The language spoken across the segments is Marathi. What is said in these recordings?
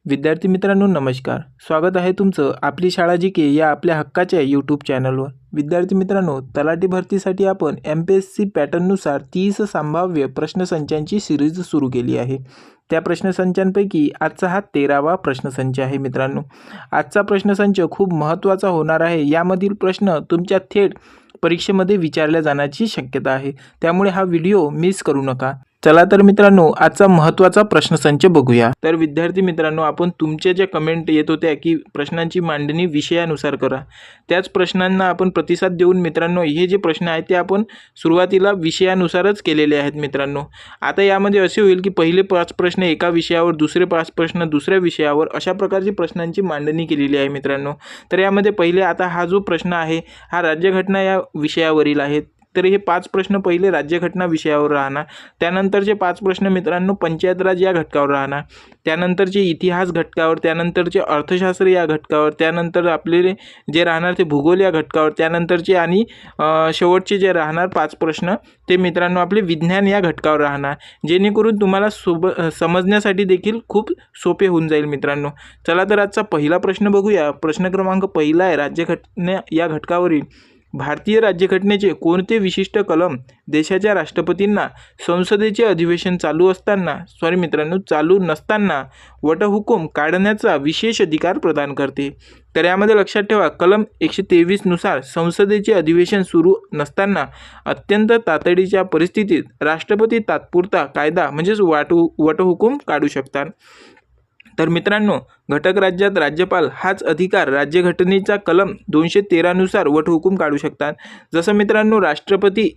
विद्यार्थी मित्रांनो नमस्कार. स्वागत आहे तुमचं आपली शाळा जी या आपल्या हक्काच्या यूट्यूब चॅनलवर. विद्यार्थी मित्रांनो, तलाठी भरतीसाठी आपण MPSC पॅटर्ननुसार 30 संभाव्य प्रश्नसंचांची सिरीज सुरू केली आहे. त्या प्रश्नसंचांपैकी आजचा हा 13वा प्रश्नसंच आहे मित्रांनो. आजचा प्रश्नसंच खूप महत्त्वाचा होणार आहे. यामधील प्रश्न तुमच्या थेट परीक्षेमध्ये विचारल्या जाण्याची शक्यता आहे, त्यामुळे हा व्हिडिओ मिस करू नका. चला तर मित्रांनो, आजचा महत्त्वाचा प्रश्नसंच बघूया. तर विद्यार्थी मित्रांनो, आपण तुमच्या ज्या कमेंट येत होत्या की प्रश्नांची मांडणी विषयानुसार करा, त्याच प्रश्नांना आपण प्रतिसाद देऊन मित्रांनो हे जे प्रश्न आहेत ते आपण सुरुवातीला विषयानुसारच केलेले आहेत मित्रांनो. आता यामध्ये असे होईल की पहिले 5 प्रश्न एका विषयावर, दुसरे 5 प्रश्न दुसऱ्या विषयावर, अशा प्रकारची प्रश्नांची मांडणी केलेली आहे मित्रांनो. तर यामध्ये पहिले आता हा जो प्रश्न आहे हा राज्यघटना या विषयावरील आहे. तर हे 5 प्रश्न पहिले राज्यघटना विषयावर राहणार. त्यानंतरचे 5 प्रश्न मित्रांनो पंचायत राज या घटकावर राहणार. त्यानंतरचे इतिहास घटकावर, त्यानंतरचे अर्थशास्त्र या घटकावर, त्यानंतर आपले जे राहणार ते भूगोल या घटकावर, त्यानंतरचे आणि शेवटचे जे राहणार 5 प्रश्न ते मित्रांनो आपले विज्ञान या घटकावर राहणार, जेणेकरून तुम्हाला समजण्यासाठी देखील खूप सोपे होऊन जाईल मित्रांनो. चला तर आजचा पहिला प्रश्न बघूया. प्रश्न क्रमांक पहिला आहे, राज्यघटना या घटकावरील भारतीय राज्यघटनेचे कोणते विशिष्ट कलम देशाच्या राष्ट्रपतींना संसदेचे अधिवेशन चालू नसताना वटहुकूम काढण्याचा विशेष अधिकार प्रदान करते? तर यामध्ये लक्षात ठेवा, कलम 123 नुसार संसदेचे अधिवेशन सुरू नसताना अत्यंत तातडीच्या परिस्थितीत राष्ट्रपती तात्पुरता कायदा म्हणजेच वटहुकूम काढू शकतात. तर मित्रांनो, घटक राज्यात राज्यपाल हाच अधिकार राज्यघटनेचा कलम 213 नुसार वटहुकूम काढू शकतात. जसं मित्रांनो राष्ट्रपती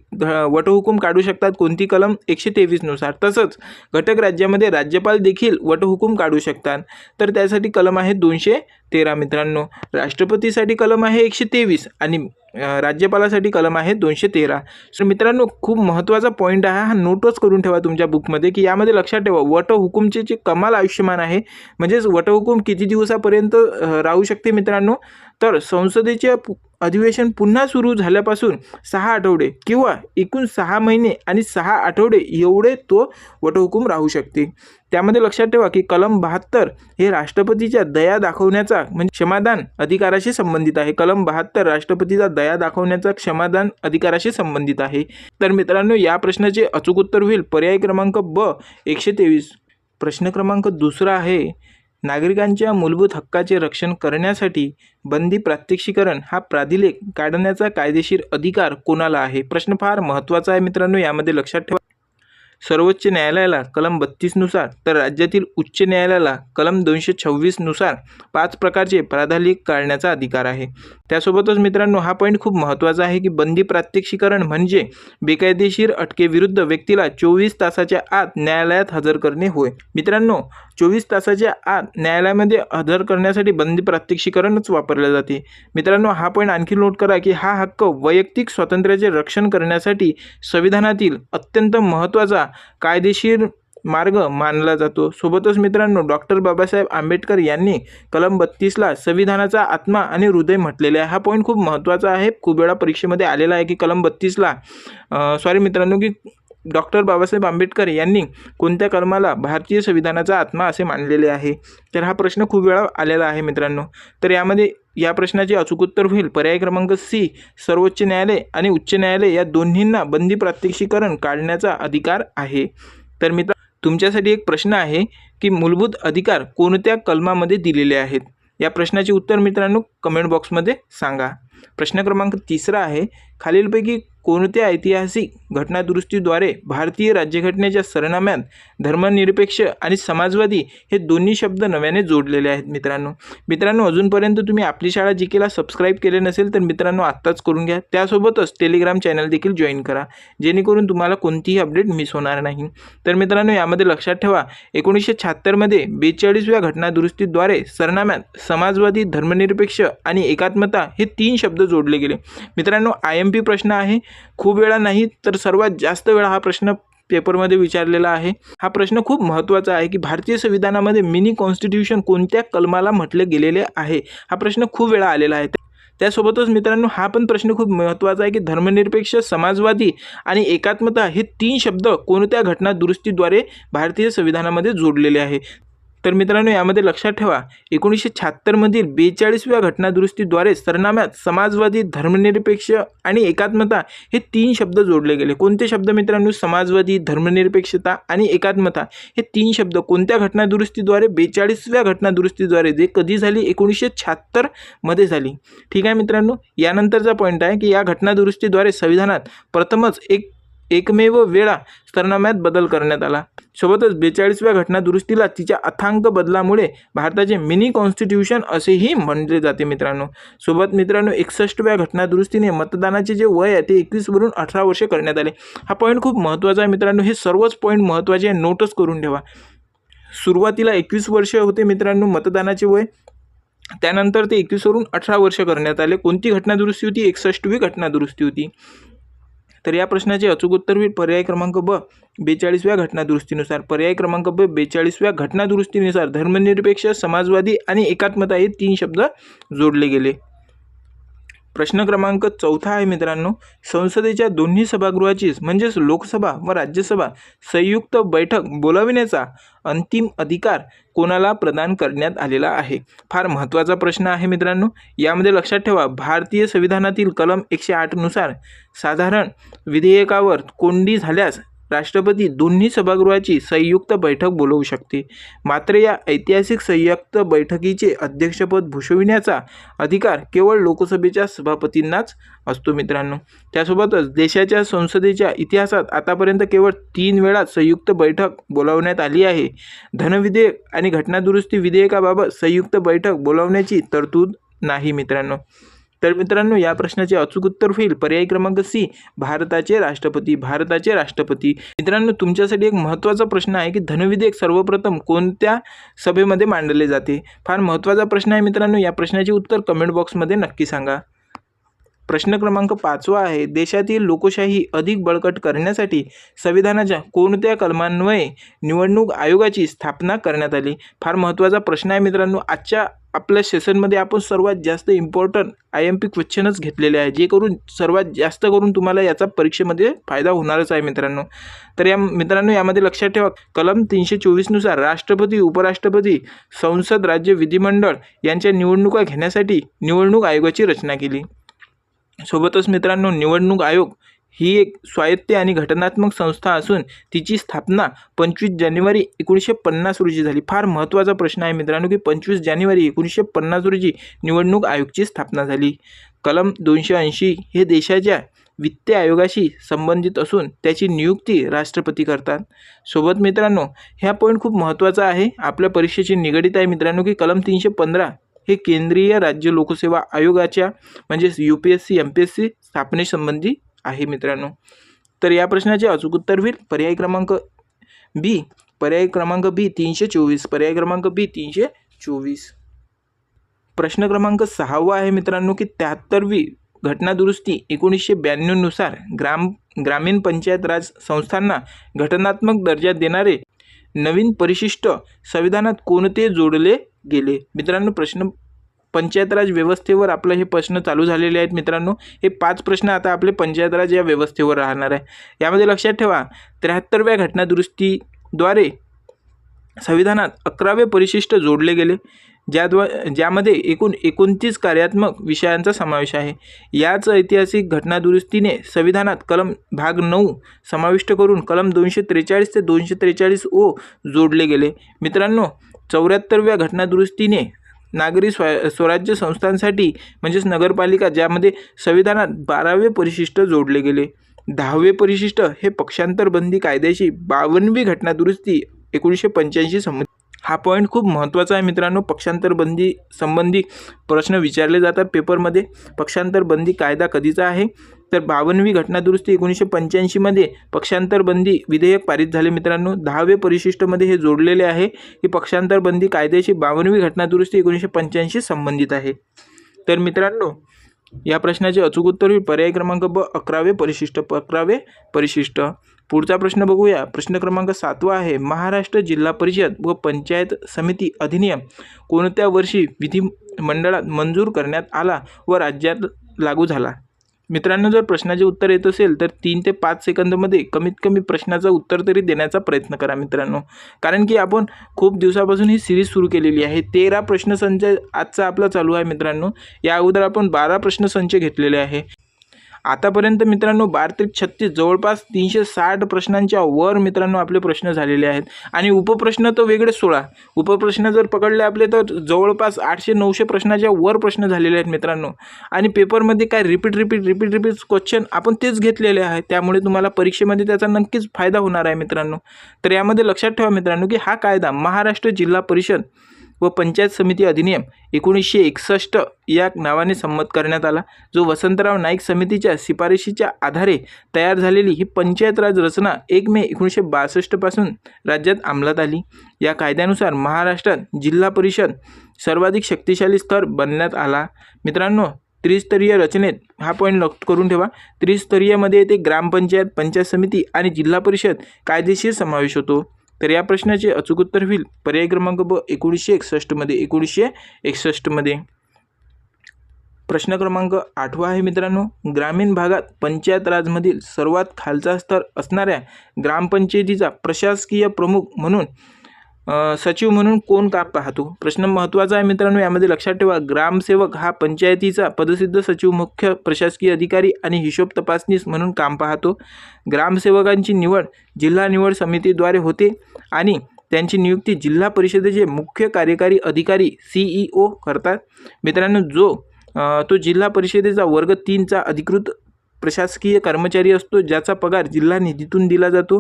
वटहुकूम काढू शकतात कोणती कलम 123 नुसार, तसंच घटक राज्यामध्ये राज्यपाल देखील वटहुकूम काढू शकतात. तर त्यासाठी कलम आहे 213 मित्रांनो. राष्ट्रपतीसाठी कलम आहे 123 आणि राज्यपालासाठी कलम आहे 213. तर मित्रांनो खूप महत्त्वाचा पॉईंट आहे हा, नोटच करून ठेवा तुमच्या बुकमध्ये की यामध्ये लक्षात ठेवा वटहुकूमचे जे कमाल आयुष्यमान आहे, म्हणजेच वटहुकूम किती दिवसापर्यंत राहू शकते मित्रांनो. तर संसदेचे अधिवेशन पुन्हा सुरू झाल्यापासून 6 आठवडे किंवा एकूण 6 महिने आणि 6 आठवडे एवढे तो वटहुकूम राहू शकते. त्यामध्ये लक्षात ठेवा की कलम 72 हे राष्ट्रपतीच्या दया दाखवण्याचा म्हणजे क्षमादान अधिकाराशी संबंधित आहे. कलम 72 राष्ट्रपतीचा दया दाखवण्याचा क्षमादान अधिकाराशी संबंधित आहे. तर मित्रांनो या प्रश्नाचे अचूक उत्तर होईल पर्याय क्रमांक ब 123. प्रश्न क्रमांक दुसरा आहे, नागरिकांच्या मूलभूत हक्काचे रक्षण करण्यासाठी बंदी प्रात्यक्षिकरण हा प्राधिलेख काढण्याचा कायदेशीर अधिकार कोणाला आहे? प्रश्न फार महत्त्वाचा आहे मित्रांनो. यामध्ये लक्षात ठेवा, सर्वोच्च न्यायालयाला कलम 32 नुसार तर राज्यातील उच्च न्यायालयाला कलम 226 नुसार 5 प्रकारचे प्राधिलेख काढण्याचा अधिकार आहे. त्यासोबतच मित्रांनो हा पॉईंट खूप महत्त्वाचा आहे की बंदी प्रात्यक्षिकरण म्हणजे बेकायदेशीर अटकेविरुद्ध व्यक्तीला 24 तासाच्या आत न्यायालयात हजर करणे होय. मित्रांनो 24 तासाच्या आत न्यायालयामध्ये हजर करण्यासाठी बंदी प्रात्यक्षिकरणच वापरले जाते. मित्रांनो हा पॉईंट आणखी नोट करा की हा हक्क वैयक्तिक स्वातंत्र्याचे रक्षण करण्यासाठी संविधानातील अत्यंत महत्त्वाचा कायदेशीर मार्ग मानला जातो. सोबतच मित्रांनो डॉक्टर बाबासाहेब आंबेडकर यांनी कलम 32ला संविधानाचा आत्मा आणि हृदय म्हटलेले आहे. हा पॉईंट खूप महत्त्वाचा आहे, खूप वेळा परीक्षेमध्ये आलेला आहे की कलम 32ला की डॉक्टर बाबासाहेब आंबेडकर यांनी कोणत्या कलमाला भारतीय संविधानाचा आत्मा असे मानलेले आहे. तर हा प्रश्न खूप वेळा आलेला आहे मित्रांनो. तर यामध्ये या प्रश्नाचे अचूक उत्तर होईल पर्याय क्रमांक सी, सर्वोच्च न्यायालय आणि उच्च न्यायालय या दोन्हींना बंदी प्रात्यक्षिकरण काढण्याचा अधिकार आहे. तर मित्र तुमच्यासाठी एक प्रश्न आहे की मूलभूत अधिकार कोणत्या कलमामध्ये दिलेले आहेत? या प्रश्नाचे उत्तर मित्रांनो कमेंट बॉक्समध्ये सांगा. प्रश्न क्रमांक 3 आहे, खालीलपैकी कोणत्या ऐतिहासिक घटनादुरुस्तीद्वारे भारतीय राज्यघटनेच्या सरनाम्यात धर्मनिरपेक्ष आणि समाजवादी हे दोन्ही शब्द नव्याने जोडलेले आहेत? मित्रांनो अजूनपर्यंत तुम्ही आपली शाळा जीकेला सबस्क्राईब केले नसेल तर मित्रांनो आत्ताच करून घ्या. त्यासोबतच टेलिग्राम चॅनल देखील जॉईन करा, जेणेकरून तुम्हाला कोणतीही अपडेट मिस होणार नाही. तर मित्रांनो यामध्ये लक्षात ठेवा 1976 मध्ये 42व्या घटनादुरुस्तीद्वारे सरनाम्यात समाजवादी, धर्मनिरपेक्ष आणि एकात्मता हे 3 शब्द जोडले गेले. मित्रांनो IMP प्रश्न आहे, खूप वेळा नाही तर सर्वात जास्त वेळा हा प्रश्न पेपरमध्ये विचारलेला आहे. हा प्रश्न खूप महत्त्वाचा आहे की भारतीय संविधानामध्ये मिनी कॉन्स्टिट्यूशन कोणत्या कलमाला म्हटले गेलेले आहे? हा प्रश्न खूप वेळा आलेला आहे. त्यासोबतच मित्रांनो हा पण प्रश्न खूप महत्त्वाचा आहे की धर्मनिरपेक्ष, समाजवादी आणि एकात्मता हे 3 शब्द कोणत्या घटनादुरुस्तीद्वारे भारतीय संविधानामध्ये जोडलेले आहे? तर मित्रांनो, यामध्ये लक्षात ठेवा 1976 मधील 42व्या घटनादुरुस्तीद्वारे सरनाम्यात समाजवादी, धर्मनिरपेक्ष आणि एकात्मता हे 3 शब्द जोडले गेले. कोणते शब्द मित्रांनो? समाजवादी, धर्मनिरपेक्षता आणि एकात्मता हे 3 शब्द कोणत्या घटनादुरुस्तीद्वारे? 42व्या घटनादुरुस्तीद्वारे, जे कधी झाली? 1976 मध्ये झाली. ठीक आहे मित्रांनो. यानंतरचा पॉईंट आहे की या घटनादुरुस्तीद्वारे संविधानात प्रथमच एकमेव वेळा सरनाम्यात बदल करण्यात आला. सोबतच 42व्या घटनादुरुस्तीला तिच्या अथांग बदलामुळे भारताचे मिनी कॉन्स्टिट्यूशन असेही म्हटले जाते मित्रांनो. सोबत मित्रांनो, 61व्या घटनादुरुस्तीने मतदानाचे जे वय आहे ते 21 वरून 18 वर्षे करण्यात आले. हा पॉईंट खूप महत्त्वाचा आहे मित्रांनो. हे सर्वच पॉईंट महत्त्वाचे आहे, नोटच करून ठेवा. सुरुवातीला 21 वर्ष होते मित्रांनो मतदानाचे वय, त्यानंतर ते 21 वरून 18 वर्ष करण्यात आले. कोणती घटनादुरुस्ती होती? 61वी घटनादुरुस्ती होती. तर या प्रश्नाचे अचूक उत्तर होईल पर्याय क्रमांक ब, 42व्या घटनादुरुस्तीनुसार. पर्याय क्रमांक ब, 42व्या घटनादुरुस्तीनुसार धर्मनिरपेक्ष, समाजवादी आणि एकात्मता हे 3 शब्द जोडले गेले. प्रश्न क्रमांक 4 आहे मित्रांनो, संसदेच्या दोन्ही सभागृहाची म्हणजेच लोकसभा व राज्यसभा संयुक्त बैठक बोलाविण्याचा अंतिम अधिकार कोणाला प्रदान करण्यात आलेला आहे? फार महत्त्वाचा प्रश्न आहे मित्रांनो. यामध्ये लक्षात ठेवा, भारतीय संविधानातील कलम 108 नुसार साधारण विधेयकावर कोंडी झाल्यास राष्ट्रपती दोन्ही सभागृहाची संयुक्त बैठक बोलवू शकते. मात्र या ऐतिहासिक संयुक्त बैठकीचे अध्यक्षपद भूषविण्याचा अधिकार केवळ लोकसभेच्या सभापतींनाच असतो मित्रांनो. त्यासोबतच देशाच्या संसदेच्या इतिहासात आतापर्यंत केवळ 3 वेळा संयुक्त बैठक बोलावण्यात आली आहे. धनविधेयक आणि घटनादुरुस्ती विधेयकाबाबत संयुक्त बैठक बोलावण्याची तरतूद नाही मित्रांनो. तर मित्रांनो, या प्रश्नाचे अचूक उत्तर होईल पर्याय क्रमांक सी, भारताचे राष्ट्रपती. भारताचे राष्ट्रपती. मित्रांनो, तुमच्यासाठी एक महत्त्वाचा प्रश्न आहे की धनविधेयक सर्वप्रथम कोणत्या सभेमध्ये मांडले जाते? फार महत्त्वाचा प्रश्न आहे मित्रांनो. या प्रश्नाचे उत्तर कमेंट बॉक्समध्ये नक्की सांगा. प्रश्न क्रमांक 5 आहे, देशातील लोकशाही अधिक बळकट करण्यासाठी संविधानाच्या कोणत्या कलमान्वये निवडणूक आयोगाची स्थापना करण्यात आली? फार महत्त्वाचा प्रश्न आहे मित्रांनो. आजच्या आपल्या सेशनमध्ये आपण सर्वात जास्त इम्पॉर्टंट IMP क्वेश्चनच घेतलेले आहे, जे करून सर्वात जास्त करून तुम्हाला याचा परीक्षेमध्ये फायदा होणारच आहे मित्रांनो. तर या मित्रांनो, यामध्ये लक्षात ठेवा, कलम 324 नुसार राष्ट्रपती, उपराष्ट्रपती, संसद, राज्य विधिमंडळ यांच्या निवडणुका घेण्यासाठी निवडणूक आयोगाची रचना केली. सोबतच मित्रांनो, निवडणूक आयोग ही एक स्वायत्त आणि घटनात्मक संस्था असून तिची स्थापना 25 जानेवारी 1950 रोजी झाली. फार महत्त्वाचा प्रश्न आहे मित्रांनो की 25 जानेवारी 1950 रोजी निवडणूक आयोगाची स्थापना झाली. कलम 280 हे देशाच्या वित्त आयोगाशी संबंधित असून त्याची नियुक्ती राष्ट्रपती करतात. सोबत मित्रांनो, ह्या पॉईंट खूप महत्त्वाचा आहे, आपल्या परीक्षेशी निगडित आहे मित्रांनो की कलम 315 हे केंद्रीय राज्य लोकसेवा आयोगाच्या म्हणजेच UPSC MPSC स्थापनेसंबंधी आहे मित्रांनो. तर या प्रश्नाचे अचूक उत्तर होईल पर्याय क्रमांक बी. पर्याय क्रमांक बी 324. पर्याय क्रमांक बी 324. प्रश्न क्रमांक 6 आहे मित्रांनो की 73वी घटनादुरुस्ती 1992 नुसार ग्रामीण पंचायत राज संस्थांना घटनात्मक दर्जा देणारे नवीन परिशिष्ट संविधानात कोणते जोडले गेले? मित्रांनो, प्रश्न पंचायत राज व्यवस्थेवर आपलं हे प्रश्न चालू झालेले आहेत मित्रांनो. हे 5 प्रश्न आता आपले पंचायत राज या व्यवस्थेवर राहणार आहे. यामध्ये लक्षात ठेवा, 73व्या घटनादुरुस्तीद्वारे संविधानात 11वे परिशिष्ट जोडले गेले, ज्यामध्ये एकूण 29 कार्यात्मक विषयांचा समावेश आहे. याच ऐतिहासिक घटनादुरुस्तीने संविधानात कलम भाग 9 समाविष्ट करून कलम 243 ते 243 ओ जोडले गेले. मित्रांनो, 74व्या घटनादुरुस्तीने नागरी स्वराज्य संस्थांसाठी म्हणजेच नगरपालिका, ज्यामध्ये संविधानात 12वे परिशिष्ट जोडले गेले. 10वे परिशिष्ट हे पक्षांतरबंदी कायद्याची 52वी घटनादुरुस्ती 1985 संबंधित. हा पॉईंट खूप महत्त्वाचा आहे मित्रांनो. पक्षांतरबंदी संबंधी प्रश्न विचारले जातात पेपरमध्ये. पक्षांतरबंदी कायदा कधीचा आहे? तर 52वी घटनादुरुस्ती 1985 मध्ये पक्षांतरबंदी विधेयक पारित झाले मित्रांनो. 10वे परिशिष्टमध्ये हे जोडलेले आहे की पक्षांतरबंदी कायद्याची 52वी घटनादुरुस्ती 1985 संबंधित आहे. तर मित्रांनो, या प्रश्नाचे अचूक उत्तर होईल पर्याय क्रमांक ब, 11वे परिशिष्ट. 11वे परिशिष्ट. पुढचा प्रश्न बघूया. प्रश्न क्रमांक 7 आहे, महाराष्ट्र जिल्हा परिषद व पंचायत समिती अधिनियम कोणत्या वर्षी विधिमंडळात मंजूर करण्यात आला व राज्यात लागू झाला? मित्रांनो, जर प्रश्नाचे उत्तर येत असेल तर 3 ते 5 सेकंदमध्ये कमीत कमी प्रश्नाचं उत्तर तरी देण्याचा प्रयत्न करा मित्रांनो, कारण की आपण खूप दिवसापासून ही सिरीज सुरू केलेली आहे. 13 प्रश्नसंच आजचा आपला चालू आहे मित्रांनो. या अगोदर आपण 12 प्रश्नसंच घेतलेले आहे. आतापर्यंत मित्रांनो 12 ते 36 जवळपास 360 प्रश्नांच्या वर मित्रांनो आपले प्रश्न झालेले आहेत आणि उपप्रश्न तर वेगळे 16. उपप्रश्न जर पकडले आपले तर जवळपास 800-900 प्रश्नाच्या वर प्रश्न झालेले आहेत मित्रांनो. आणि पेपरमध्ये काय रिपीट क्वेश्चन आपण तेच घेतलेले आहे. त्यामुळे तुम्हाला परीक्षेमध्ये त्याचा नक्कीच फायदा होणार आहे मित्रांनो. तर यामध्ये लक्षात ठेवा मित्रांनो की हा कायदा महाराष्ट्र जिल्हा परिषद व पंचायत समिती अधिनियम 1961 या नावाने संमत करण्यात आला, जो वसंतराव नाईक समितीच्या शिफारशीच्या आधारे तयार झालेली ही पंचायत राज रचना 1 मे 1962 पासून राज्यात अंमलात आली. या कायद्यानुसार महाराष्ट्रात जिल्हा परिषद सर्वाधिक शक्तिशाली स्तर बनण्यात आला. मित्रांनो, त्रिस्तरीय रचनेत हा पॉईंट लॉक करून ठेवा. त्रिस्तरीयमध्ये येथे ग्रामपंचायत, पंचायत समिती आणि जिल्हा परिषद कायदेशीर समावेश होतो. तर या प्रश्नाचे अचूक उत्तर होईल पर्याय क्रमांक ब 1961 मध्ये. 1961 मध्ये. प्रश्न क्रमांक 8 आहे मित्रांनो, ग्रामीण भागात पंचायत राजमधील सर्वात खालचा स्तर असणाऱ्या ग्रामपंचायतीचा प्रशासकीय प्रमुख म्हणून सचिव म्हणून कोण काम पाहतो. प्रश्न महत्त्वाचा आहे मित्रांनो. यामध्ये लक्षात ठेवा, ग्रामसेवक हा पंचायतीचा पदसिद्ध सचिव, मुख्य प्रशासकीय अधिकारी आणि हिशोब तपासनीस म्हणून काम पाहतो. ग्रामसेवकांची निवड जिल्हा निवड समितीद्वारे होते आणि त्यांची नियुक्ती जिल्हा परिषदेचे मुख्य कार्यकारी अधिकारी CEO करतात. मित्रांनो, तो जिल्हा परिषदेचा वर्ग 3चा अधिकृत प्रशासकीय कर्मचारी असतो, ज्याचा पगार जिल्हा निधीतून दिला जातो.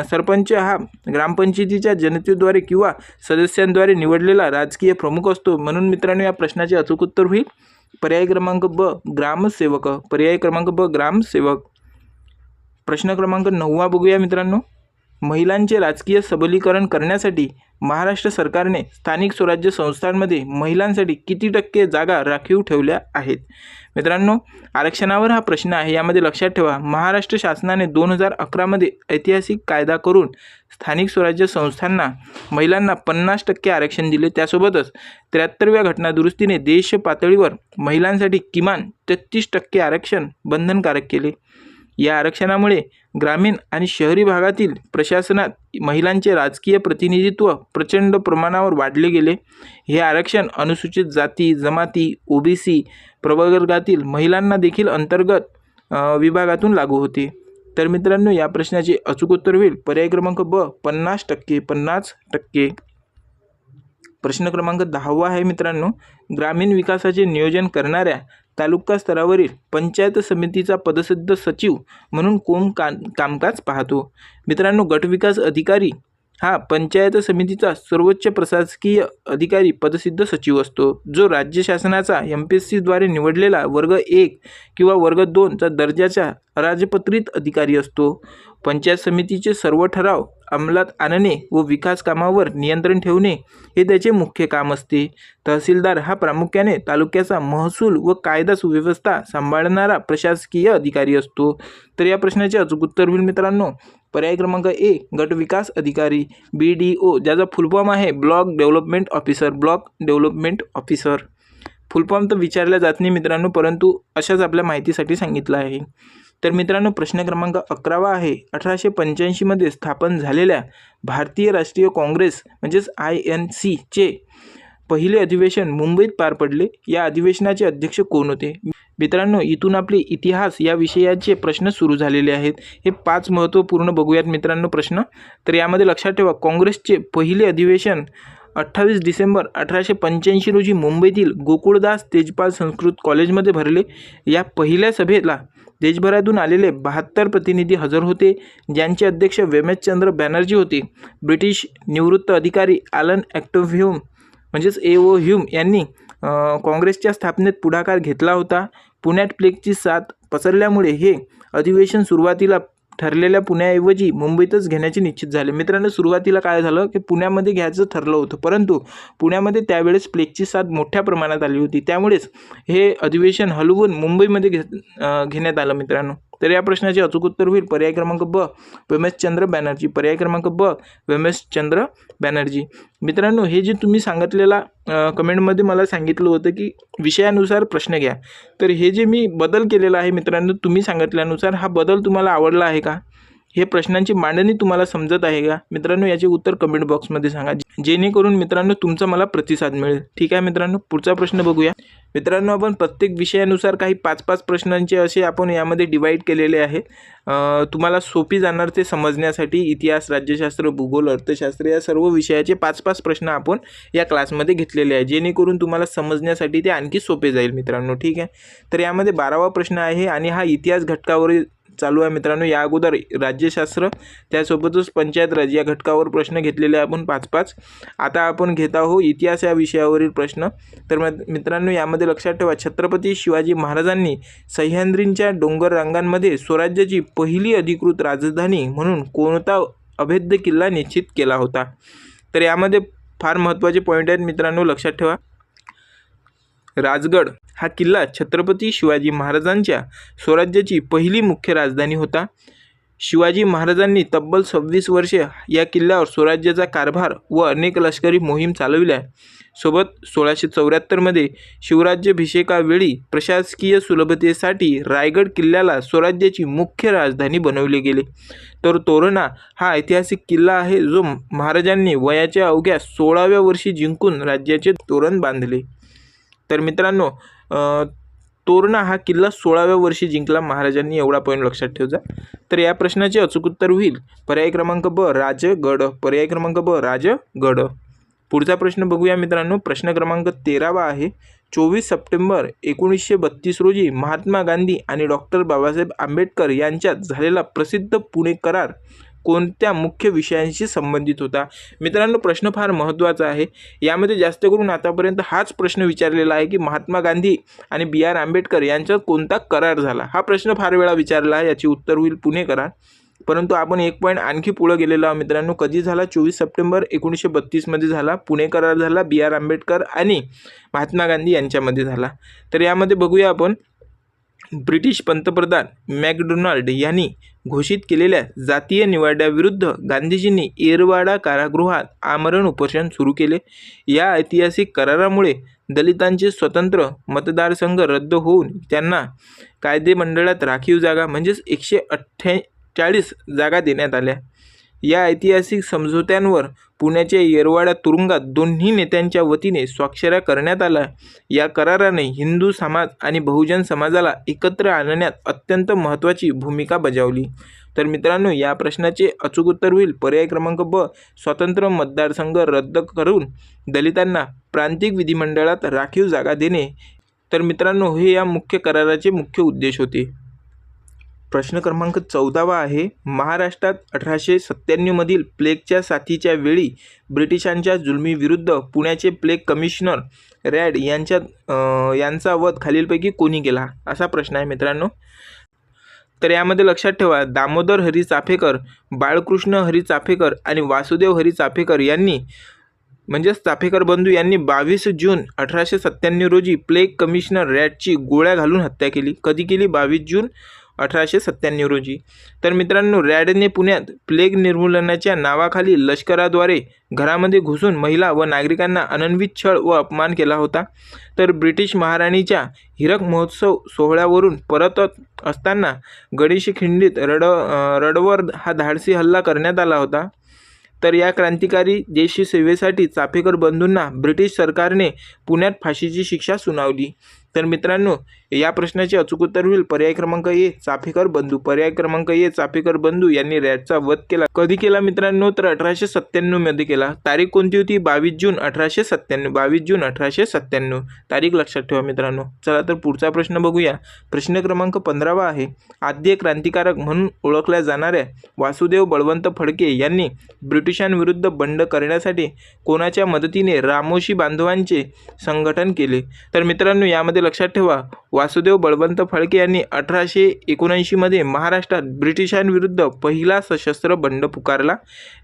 सरपंच हा ग्रामपंचायतीच्या जनतेद्वारे किंवा सदस्यांद्वारे निवडलेला राजकीय प्रमुख असतो. म्हणून मित्रांनो, या प्रश्नाचे अचूक उत्तर होईल पर्याय क्रमांक ब ग्रामसेवक. पर्याय क्रमांक ब ग्रामसेवक. प्रश्न क्रमांक 9 बघूया मित्रांनो. महिलांचे राजकीय सबलीकरण करण्यासाठी महाराष्ट्र सरकारने स्थानिक स्वराज्य संस्थांमध्ये महिलांसाठी किती टक्के जागा राखीव ठेवल्या आहेत. मित्रांनो, आरक्षणावर हा प्रश्न आहे. यामध्ये लक्षात ठेवा, महाराष्ट्र शासनाने 2011 मध्ये ऐतिहासिक कायदा करून स्थानिक स्वराज्य संस्थांना महिलांना 50% आरक्षण दिले. त्यासोबतच 73व्या घटनादुरुस्तीने देश पातळीवर महिलांसाठी किमान 33% आरक्षण बंधनकारक केले. या आरक्षणामुळे ग्रामीण आणि शहरी भागातील प्रशासनात महिलांचे राजकीय प्रतिनिधित्व प्रचंड प्रमाणावर वाढले गेले. हे आरक्षण अनुसूचित जाती, जमाती, OBC प्रवर्गातील महिलांना देखील अंतर्गत विभागातून लागू होते. तर मित्रांनो, या प्रश्नाचे अचूक उत्तर होईल पर्याय क्रमांक ब 50%. 50%. प्रश्न क्रमांक 10 आहे मित्रांनो, ग्रामीण विकासाचे नियोजन करणाऱ्या तालुका स्तरावरील पंचायत समितीचा पदसिद्ध सचिव म्हणून कोण कामकाज पाहतो. मित्रांनो, गटविकास अधिकारी हा पंचायत समितीचा सर्वोच्च प्रशासकीय अधिकारी पदसिद्ध सचिव असतो, जो राज्य शासनाचा MPSC द्वारे निवडलेला वर्ग 1 किंवा वर्ग 2 चा दर्जाचा राजपत्रित अधिकारी असतो. पंचायत समितीचे सर्व ठराव अंमलात आणणे व विकास कामावर नियंत्रण ठेवणे हे त्याचे मुख्य काम असते. तहसीलदार हा प्रामुख्याने तालुक्याचा महसूल व कायदा सुव्यवस्था सांभाळणारा प्रशासकीय अधिकारी असतो. तर या प्रश्नाचे अचूक उत्तर होईल मित्रांनो पर्याय क्रमांक ए गट विकास अधिकारी, BDO, ज्याचा फुलफॉर्म आहे block development officer. Block development officer full form तर विचारला जात नाही मित्रांनो, परंतु अशाच आपल्या माहितीसाठी सांगितलं आहे. तर मित्रांनो, प्रश्न क्रमांक 11 आहे. 1885 मध्ये स्थापन झालेल्या भारतीय राष्ट्रीय काँग्रेस म्हणजेच INC चे पहिले अधिवेशन मुंबईत पार पडले. या अधिवेशनाचे अध्यक्ष कोण होते. मित्रांनो, इथून आपले इतिहास या विषयाचे प्रश्न सुरू झालेले आहेत. हे 5 महत्त्वपूर्ण बघूयात मित्रांनो प्रश्न. तर यामध्ये लक्षात ठेवा, काँग्रेसचे पहिले अधिवेशन 28 डिसेंबर 1885 रोजी मुंबईतील गोकुळदास तेजपाल संस्कृत कॉलेजमध्ये भरले. या पहिल्या सभेला देशभरातून आलेले 72 प्रतिनिधी हजर होते, ज्यांचे अध्यक्ष वेमचंद्र बॅनर्जी होते. ब्रिटिश निवृत्त अधिकारी ॲलन ॲक्टोव्ह्यूम म्हणजेच AO ह्यूम यांनी काँग्रेसच्या स्थापनेत पुढाकार घेतला होता. पुण्यात प्लेगची साथ पसरल्यामुळे हे अधिवेशन सुरुवातीला ठरलेल्या पुण्याऐवजी मुंबईतच घेण्याचे निश्चित झाले. मित्रांनो, सुरुवातीला काय झालं की पुण्यामध्ये घ्यायचं ठरलं होतं, परंतु पुण्यामध्ये त्यावेळेस प्लेगची साथ मोठ्या प्रमाणात आली होती. त्यामुळेच हे अधिवेशन हलवून मुंबईमध्ये घेण्यात आलं मित्रांनो. तर या प्रश्नाचे अचूक उत्तर होईल पर्याय क्रमांक ब, व्यमेशचंद्र बॅनर्जी. पर्याय क्रमांक ब, व्यमेशचंद्र बॅनर्जी. मित्रांनो, हे जे तुम्ही सांगितलेला कमेंटमध्ये मला सांगितलं होतं की विषयानुसार प्रश्न घ्या, तर हे जे मी बदल केलेला आहे मित्रांनो, तुम्ही सांगितल्यानुसार हा बदल तुम्हाला आवडला आहे का? हे प्रश्नांची मांडणी तुम्हाला समजत आहे का मित्रांनो? याचे उत्तर कमेंट बॉक्समध्ये सांगा, जेणेकरून मित्रांनो तुमचा मला प्रतिसाद मिळेल. ठीक आहे मित्रांनो, पुढचा प्रश्न बघूया. मित्रांनो, आपण प्रत्येक विषयानुसार काही 5-5 प्रश्नांचे असे आपण यामध्ये डिवाईड केलेले आहेत. तुम्हाला सोपी जाणार ते समजण्यासाठी इतिहास, राज्यशास्त्र, भूगोल, अर्थशास्त्र या सर्व विषयाचे 5-5 प्रश्न आपण या क्लासमध्ये घेतलेले आहे, जेणेकरून तुम्हाला समजण्यासाठी ते आणखी सोपे जाईल मित्रांनो. ठीक आहे, तर यामध्ये 12वा प्रश्न आहे आणि हा इतिहास घटकावरील चालू आहे मित्रांनो. या अगोदर राज्यशास्त्र त्यासोबतच पंचायत राज या घटकावर प्रश्न घेतलेले आपण 5-5. आता आपण घेत आहोत इतिहास या विषयावरील प्रश्न. तर मित्रांनो, यामध्ये लक्षात ठेवा, छत्रपती शिवाजी महाराजांनी सह्याद्रींच्या डोंगर रांगांमध्ये स्वराज्याची पहिली अधिकृत राजधानी म्हणून कोणता अभेद्य किल्ला निश्चित केला होता? तर यामध्ये फार महत्त्वाचे पॉईंट आहेत मित्रांनो, लक्षात ठेवा. राजगड हा किल्ला छत्रपती शिवाजी महाराजांच्या स्वराज्याची पहिली मुख्य राजधानी होता. शिवाजी महाराजांनी तब्बल 26 वर्षे या किल्ल्यावर स्वराज्याचा कारभार व अनेक लष्करी मोहीम चालविल्या. सोबत 1674मध्ये शिवराज्याभिषेकावेळी प्रशासकीय सुलभतेसाठी रायगड किल्ल्याला स्वराज्याची मुख्य राजधानी बनवले गेले. तर तोरणा हा ऐतिहासिक किल्ला आहे, जो महाराजांनी वयाच्या अवघ्या 16व्या वर्षी जिंकून राज्याचे तोरण बांधले. तर मित्रांनो, तोरणा हा किल्ला 16व्या वर्षी जिंकला महाराजांनी, एवढा पॉईंट लक्षात ठेवजा. तर या प्रश्नाचे अचूक उत्तर होईल पर्याय क्रमांक ब, राजगड. पर्याय क्रमांक ब, राजगड. पुढचा प्रश्न बघूया मित्रांनो. प्रश्न क्रमांक 13वा आहे. 24 सप्टेंबर 1932 रोजी महात्मा गांधी आणि डॉक्टर बाबासाहेब आंबेडकर यांच्यात झालेला प्रसिद्ध पुणे करार कोणत्या मुख्य विषयांशी संबंधित होता? मित्रांनो, प्रश्न फार महत्त्वाचा आहे. यामध्ये जास्त करून आतापर्यंत हाच प्रश्न विचारलेला आहे की महात्मा गांधी आणि B.R. आंबेडकर यांच्यात कोणता करार झाला. हा प्रश्न फार वेळा विचारला आहे. याचे उत्तर होईल पुणे करार. परंतु आपण एक पॉईंट आणखी पुढे गेलेलो आहोत मित्रांनो. कधी झाला? 24 सप्टेंबर 1932 झाला. पुणे करार झाला B.R. आंबेडकर आणि महात्मा गांधी यांच्यामध्ये झाला. तर यामध्ये बघूया आपण. ब्रिटिश पंतप्रधान मॅकडोनाल्ड यांनी घोषित केलेल्या जातीय निवाड्याविरुद्ध गांधीजींनी येरवाडा कारागृहात आमरण उपोषण सुरू केले. या ऐतिहासिक करारामुळे दलितांचे स्वतंत्र मतदारसंघ रद्द होऊन त्यांना कायदेमंडळात राखीव जागा म्हणजेच 148 जागा देण्यात आल्या. या ऐतिहासिक समझोत्यांवर पुण्याच्या येरवाडा तुरुंगात दोन्ही नेत्यांच्या वतीने स्वाक्षऱ्या करण्यात आल्या. या कराराने हिंदू समाज आणि बहुजन समाजाला एकत्र आणण्यात अत्यंत महत्त्वाची भूमिका बजावली. तर मित्रांनो, या प्रश्नाचे अचूक उत्तर होईल पर्याय क्रमांक ब, स्वतंत्र मतदारसंघ रद्द करून दलितांना प्रांतिक विधिमंडळात राखीव जागा देणे. तर मित्रांनो, हे या मुख्य कराराचे मुख्य उद्देश होते. प्रश्न क्रमांक 14वा आहे. महाराष्ट्रात 1897मधील प्लेगच्या साथीच्या वेळी ब्रिटिशांच्या जुलमीविरुद्ध पुण्याचे प्लेग कमिशनर रॅड यांचा वध खालीलपैकी कोणी केला? असा प्रश्न आहे मित्रांनो. तर यामध्ये लक्षात ठेवा, दामोदर हरी चाफेकर, बाळकृष्ण हरी चाफेकर आणि वासुदेव हरी चाफेकर यांनी म्हणजेच चाफेकर बंधू यांनी 22 जून 1897 रोजी प्लेग कमिशनर रॅडची गोळ्या घालून हत्या केली. कधी केली? 22 जून 1897 रोजी. तर मित्रांनो, रॅडने पुण्यात प्लेग निर्मूलनाच्या नावाखाली लष्कराद्वारे घरामध्ये घुसून महिला व नागरिकांना अनन्वित छळ व अपमान केला होता. तर ब्रिटिश महाराणीच्या हिरक महोत्सव सोहळ्यावरून परतत असताना गणेशखिंडीत रडवर हा धाडसी हल्ला करण्यात आला होता. तर या क्रांतिकारी देशी सेवेसाठी चाफेकर बंधूंना ब्रिटिश सरकारने पुण्यात फाशीची शिक्षा सुनावली. तर मित्रांनो, या प्रश्नाचे अचूक उत्तर होईल पर्याय क्रमांक ए, चाफेकर बंधू. पर्याय क्रमांक ए, चाफेकर बंधू यांनी रॅडचा वध केला. कधी केला मित्रांनो? तर 1897 केला. तारीख कोणती होती? 22 जून 1897. 22 जून 1897 तारीख लक्षात ठेवा मित्रांनो. चला तर पुढचा प्रश्न बघूया. प्रश्न क्रमांक 15वा आहे. आद्य क्रांतिकारक म्हणून ओळखल्या जाणाऱ्या वासुदेव बळवंत फडके यांनी ब्रिटिशांविरुद्ध बंड करण्यासाठी कोणाच्या मदतीने रामोशी बांधवांचे संघटन केले? तर मित्रांनो, यामध्ये यामध्ये लक्षात ठेवा, वासुदेव बळवंत फडके यांनी 1879 महाराष्ट्रात ब्रिटिशांविरुद्ध पहिला सशस्त्र बंड पुकारला,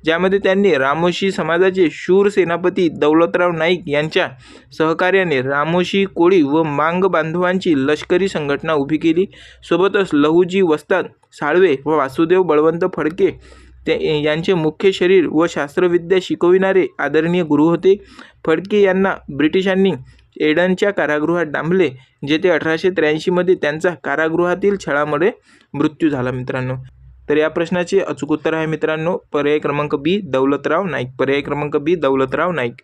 ज्यामध्ये त्यांनी रामोशी समाजाचे शूर सेनापती दौलतराव नाईक यांच्या सहकार्याने रामोशी कोळी व मांग बांधवांची लष्करी संघटना उभी केली. सोबतच लहुजी वस्ताद साळवे व वासुदेव बळवंत फडके यांचे मुख्य शरीर व शास्त्रविद्या शिकविणारे आदरणीय गुरु होते. फडके यांना ब्रिटिशांनी एडनच्या कारागृहात डांबले, जेथे 1883 त्यांचा कारागृहातील छळामुळे मृत्यू झाला मित्रांनो. तर या प्रश्नाचे अचूक उत्तर आहे मित्रांनो पर्याय क्रमांक बी, दौलतराव नाईक. पर्याय क्रमांक बी, दौलतराव नाईक.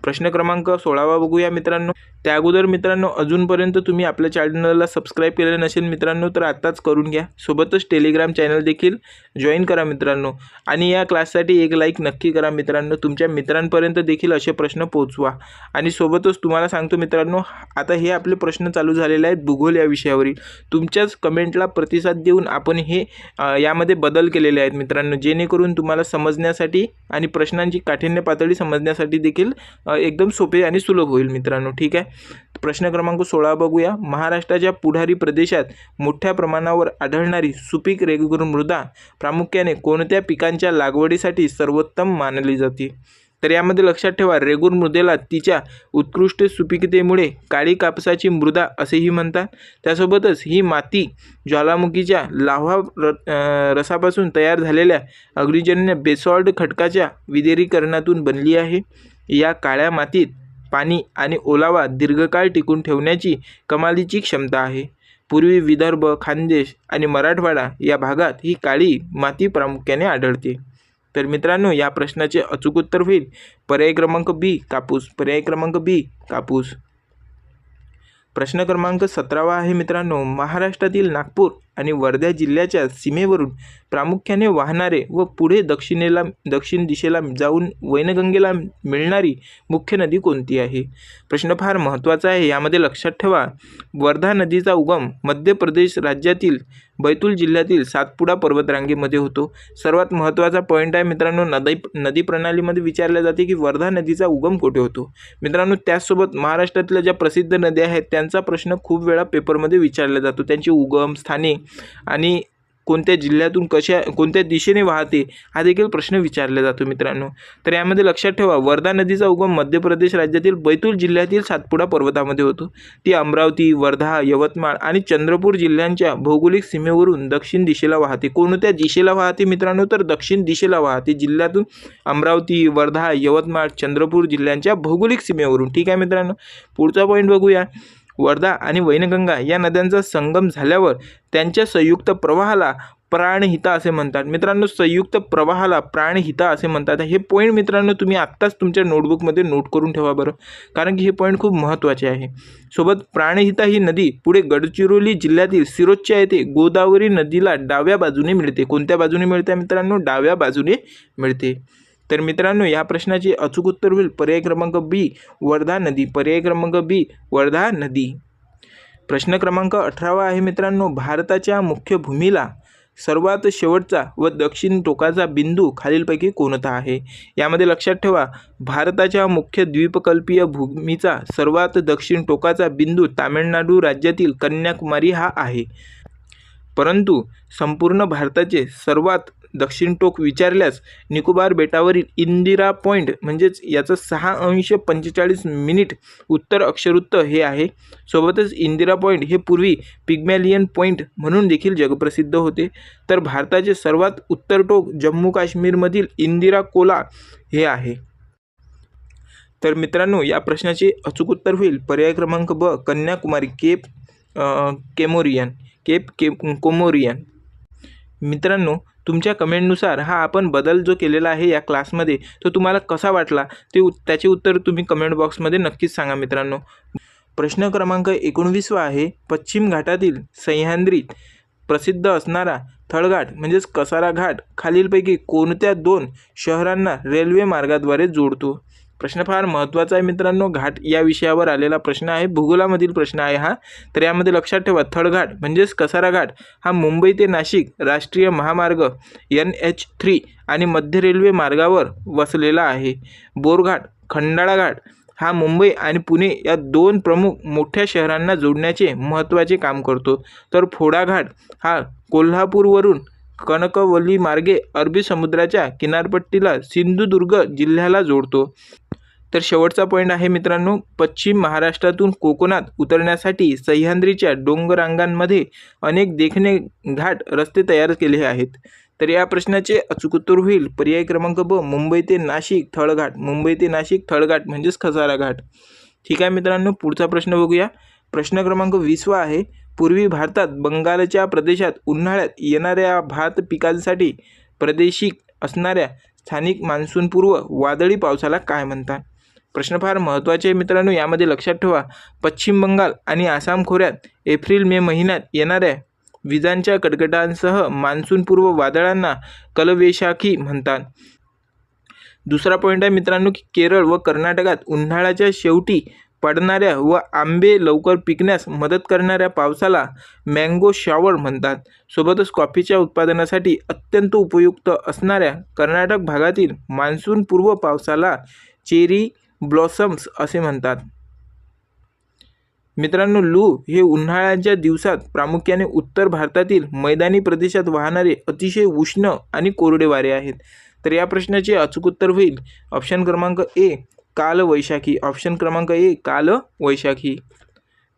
प्रश्न क्रमांक 16 बघूया मित्रांनो. त्या अगोदर मित्रांनो, अजूनपर्यंत तुम्ही आपल्या चॅनलला सबस्क्राईब केलेलं नसेल मित्रांनो तर आत्ताच करून घ्या. सोबतच टेलिग्राम चॅनल देखील जॉईन करा मित्रांनो. आणि या क्लाससाठी एक लाईक नक्की करा मित्रांनो. तुमच्या मित्रांपर्यंत देखील असे प्रश्न पोहोचवा. आणि सोबतच तुम्हाला सांगतो मित्रांनो, आता हे आपले प्रश्न चालू झालेले आहेत भूगोल या विषयावरील. तुमच्याच कमेंटला प्रतिसाद देऊन आपण हे यामध्ये बदल केलेले आहेत मित्रांनो, जेणेकरून तुम्हाला समजण्यासाठी आणि प्रश्नांची काठिण्य पातळी समजण्यासाठी देखील एकदम सोपे आणि सुलभ होईल मित्रांनो. ठीक आहे. प्रश्न क्रमांक 16 बघूया. महाराष्ट्राच्या पुढारी प्रदेशात मोठ्या प्रमाणावर आढळणारी सुपीक रेगूर मृदा प्रामुख्याने कोणत्या पिकांच्या लागवडीसाठी सर्वोत्तम मानली जाते? तर यामध्ये लक्षात ठेवा, रेगूर मृदेला तिच्या उत्कृष्ट सुपीकतेमुळे काळी कापसाची मृदा असेही म्हणतात. त्यासोबतच ही माती ज्वालामुखीच्या लाव्हा रसापासून तयार झालेल्या अग्निजन्य बेसॉल्ट खडकाच्या विद्रीकरणातून बनली आहे. या काळ्या मातीत पाणी आणि ओलावा दीर्घकाळ टिकून ठेवण्याची कमालीची क्षमता आहे. पूर्वी विदर्भ, खानदेश आणि मराठवाडा या भागात ही काळी माती प्रामुख्याने आढळते. तर मित्रांनो, या प्रश्नाचे अचूक उत्तर होईल पर्याय क्रमांक बी, कापूस. पर्याय क्रमांक बी, कापूस. प्रश्न क्रमांक 17 आहे मित्रांनो. महाराष्ट्रातील नागपूर आणि वर्धा जिल्ह्याच्या सीमेवरून प्रामुख्याने वाहणारे व पुढे दक्षिण दिशेला जाऊन वैनगंगेला मिळणारी मुख्य नदी कोणती आहे? प्रश्न फार महत्त्वाचा आहे. यामध्ये लक्षात ठेवा, वर्धा नदीचा उगम मध्य प्रदेश राज्यातील बैतूल जिल्ह्यातील सातपुडा पर्वतरांगेमध्ये होतो. सर्वात महत्त्वाचा पॉईंट आहे मित्रांनो, नदी प्रणालीमध्ये विचारले जाते की वर्धा नदीचा उगम कुठे होतो मित्रांनो. त्याचसोबत महाराष्ट्रातल्या ज्या प्रसिद्ध नद्या आहेत त्यांचा प्रश्न खूप वेळा पेपरमध्ये विचारला जातो. त्यांची उगम स्थाने आणि कोणत्या जिल्ह्यातून कोणत्या दिशेने वाहते हा देखील प्रश्न विचारला जातो मित्रांनो. तर यामध्ये लक्षात ठेवा, वर्धा नदीचा उगम मध्य प्रदेश राज्यातील बैतूल जिल्ह्यातील सातपुडा पर्वतामध्ये होतो. ती अमरावती, वर्धा, यवतमाळ आणि चंद्रपूर जिल्ह्यांच्या भौगोलिक सीमेवरून दक्षिण दिशेला वाहते. कोणत्या दिशेला वाहते मित्रांनो? तर दक्षिण दिशेला वाहते. जिल्ह्यातून अमरावती, वर्धा, यवतमाळ, चंद्रपूर जिल्ह्यांच्या भौगोलिक सीमेवरून. ठीक आहे मित्रांनो. पुढचा पॉईंट बघूया. वर्धा आणि वैनगंगा या नद्यांचा संगम झाल्यावर त्यांच्या संयुक्त प्रवाहाला प्राणहिता असे म्हणतात. मित्रांनो, संयुक्त प्रवाहाला प्राणहिता असे म्हणतात. हे पॉईंट मित्रांनो तुम्ही आत्ताच तुमच्या नोटबुकमध्ये नोट करून ठेवा बरं, कारण की हे पॉईंट खूप महत्त्वाचे आहे. सोबत प्राणहिता ही नदी पुढे गडचिरोली जिल्ह्यातील सिरोच्या येथे गोदावरी नदीला डाव्या बाजूने मिळते. कोणत्या बाजूने मिळते मित्रांनो? डाव्या बाजूने मिळते. तर मित्रांनो, या प्रश्नाचे अचूक उत्तर होईल पर्याय क्रमांक बी, वर्धा नदी. पर्याय क्रमांक बी, वर्धा नदी. प्रश्न क्रमांक 18 आहे मित्रांनो. भारताच्या मुख्य भूमीला सर्वात शेवटचा व दक्षिण टोकाचा बिंदू खालीलपैकी कोणता आहे? यामध्ये लक्षात ठेवा, भारताच्या मुख्य द्वीपकल्पीय भूमीचा सर्वात दक्षिण टोकाचा बिंदू तामिळनाडू राज्यातील कन्याकुमारी हा आहे. परंतु संपूर्ण भारताचे सर्वात दक्षिण टोक विचारल्यास निकोबार बेटावरील इंदिरा पॉईंट म्हणजेच याचं 6°45' उत्तर अक्षरवृत्त हे आहे. सोबतच इंदिरा पॉईंट हे पूर्वी पिग्मॅलियन पॉईंट म्हणून देखील जगप्रसिद्ध होते. तर भारताचे सर्वात उत्तर टोक जम्मू काश्मीरमधील इंदिरा कोला हे आहे. तर मित्रांनो, या प्रश्नाचे अचूक उत्तर होईल पर्याय क्रमांक ब, कन्याकुमारी. केप कोमोरियन. मित्रांनो, तुमच्या कमेंटनुसार हा आपण बदल जो केलेला आहे या क्लासमध्ये तो तुम्हाला कसा वाटला त्याचे उत्तर तुम्ही कमेंट बॉक्समध्ये नक्कीच सांगा मित्रांनो. प्रश्न क्रमांक 19 आहे. पश्चिम घाटातील सह्याद्रीत प्रसिद्ध असणारा थळघाट म्हणजेच कसारा घाट खालीलपैकी कोणत्या 2 शहरांना रेल्वे मार्गाद्वारे जोडतो? प्रश्न फार महत्त्वाचा आहे मित्रांनो. घाट या विषयावर आलेला प्रश्न आहे, भूगोलामधील प्रश्न आहे हा. तर यामध्ये लक्षात ठेवा, थळघाट म्हणजेच कसारा घाट हा मुंबई ते नाशिक राष्ट्रीय महामार्ग NH3 आणि मध्य रेल्वे मार्गावर वसलेला आहे. बोरघाट, खंडाळा घाट हा मुंबई आणि पुणे या दोन प्रमुख मोठ्या शहरांना जोडण्याचे महत्त्वाचे काम करतो. तर फोडाघाट हा कोल्हापूरवरून कणकवली मार्गे अरबी समुद्राच्या किनारपट्टीला सिंधुदुर्ग जिल्ह्याला जोडतो. तर शेवटचा पॉईंट आहे मित्रांनो, पश्चिम महाराष्ट्रातून कोकणात उतरण्यासाठी सह्याद्रीच्या डोंगररांगांमध्ये अनेक देखणे घाट रस्ते तयार केले आहेत. तर या प्रश्नाचे अचूक उत्तर होईल पर्याय क्रमांक ब, मुंबई ते नाशिक थळघाट. मुंबई ते नाशिक थळघाट म्हणजेच खसारा घाट. ठीक आहे मित्रांनो, पुढचा प्रश्न बघूया. प्रश्न क्रमांक 20 आहे, पूर्वी भारतात बंगालच्या प्रदेशात उन्हाळ्यात येणाऱ्या भात पिकांसाठी प्रादेशिक असणाऱ्या स्थानिक मान्सूनपूर्व वादळी पावसाला काय म्हणतात? प्रश्न फार महत्त्वाचे आहे मित्रांनो. यामध्ये लक्षात ठेवा, पश्चिम बंगाल आणि आसाम खोऱ्यात एप्रिल मे महिन्यात येणाऱ्या विजांच्या कडकडाटांसह मान्सूनपूर्व वादळांना कलवेशाखी म्हणतात. दुसरा पॉईंट आहे मित्रांनो की केरळ व कर्नाटकात उन्हाळ्याच्या शेवटी पडणाऱ्या व आंबे लवकर पिकण्यास मदत करणाऱ्या पावसाला मँगो शॉवर म्हणतात. सोबतच कॉफीच्या उत्पादनासाठी अत्यंत उपयुक्त असणाऱ्या कर्नाटक भागातील मान्सूनपूर्व पावसाला चेरी ब्लॉसम्स असे म्हणतात. मित्रांनो, लू हे उन्हाळ्याच्या दिवसात प्रामुख्याने उत्तर भारतातील मैदानी प्रदेशात वाहणारे अतिशय उष्ण आणि कोरडे वारे आहेत. तर या प्रश्नाचे अचूक उत्तर होईल ऑप्शन क्रमांक ए, कालवैशाखी. ऑप्शन क्रमांक ए, कालवैशाखी.